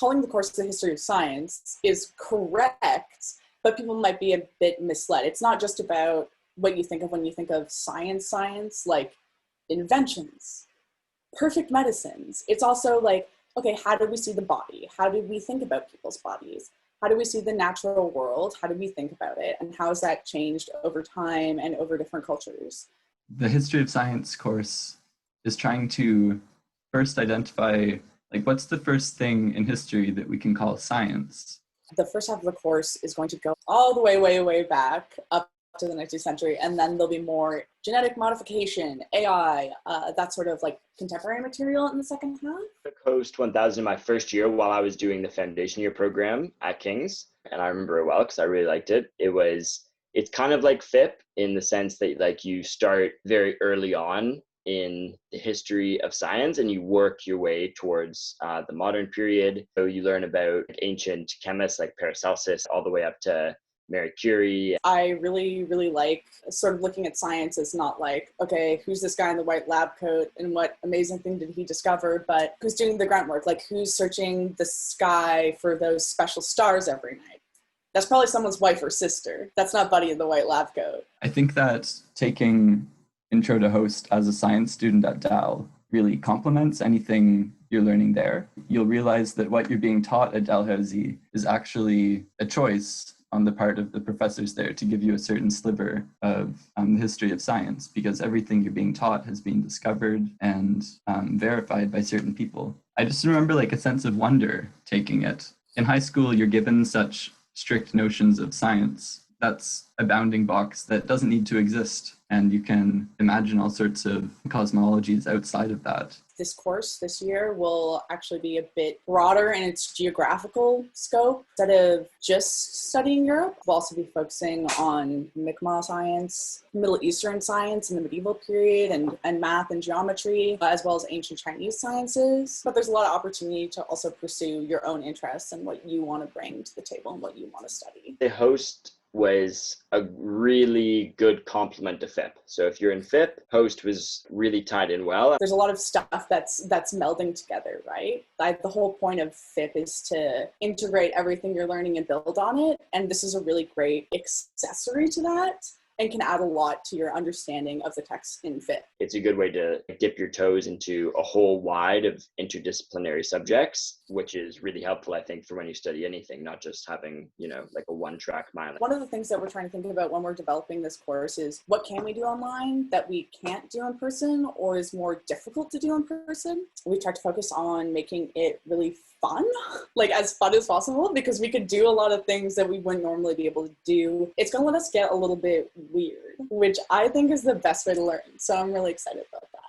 calling the course the history of science is correct, but people might be a bit misled. It's not just about what you think of when you think of science, like inventions, perfect medicines. It's also like, okay, how do we see the body? How do we think about people's bodies? How do we see the natural world? How do we think about it? And how has that changed over time and over different cultures? The history of science course is trying to first identify, like, what's the first thing in history that we can call science? The first half of the course is going to go all the way, way back up to the 19th century, and then there'll be more genetic modification, AI, that sort of like contemporary material in the second half. I took Host 1000 my first year while I was doing the foundation year program at King's, and I remember it well because I really liked it. It's kind of like FIP in the sense that like you start very early on in the history of science and you work your way towards the modern period. So you learn about ancient chemists like Paracelsus all the way up to Marie Curie. I really, really like sort of looking at science as not like, okay, who's this guy in the white lab coat and what amazing thing did he discover, but who's doing the grunt work? Like who's searching the sky for those special stars every night? That's probably someone's wife or sister. That's not Buddy in the white lab coat. I think that taking Intro to Host as a science student at Dal really complements anything you're learning there. You'll realize that what you're being taught at Dalhousie is actually a choice on the part of the professors there to give you a certain sliver of the history of science, because everything you're being taught has been discovered and verified by certain people. I just remember like a sense of wonder taking it. In high school, you're given such strict notions of science. That's a bounding box that doesn't need to exist. And you can imagine all sorts of cosmologies outside of that. This course this year will actually be a bit broader in its geographical scope. Instead of just studying Europe, we'll also be focusing on Mi'kmaq science, Middle Eastern science in the medieval period, and math and geometry, as well as ancient Chinese sciences. But there's a lot of opportunity to also pursue your own interests and what you want to bring to the table and what you want to study. The Host was a really good complement to FIP. So if you're in FIP, Host was really tied in well. There's a lot of stuff that's melding together, right? The whole point of FIP is to integrate everything you're learning and build on it. And this is a really great accessory to that and can add a lot to your understanding of the text in FIP. It's a good way to dip your toes into a whole wide of interdisciplinary subjects, which is really helpful, I think, for when you study anything, not just having, like a one-track mind. One of the things that we're trying to think about when we're developing this course is what can we do online that we can't do in person or is more difficult to do in person? We tried to focus on making it really fun, like as fun as possible, because we could do a lot of things that we wouldn't normally be able to do. It's going to let us get a little bit weird, which I think is the best way to learn. So I'm really excited about that.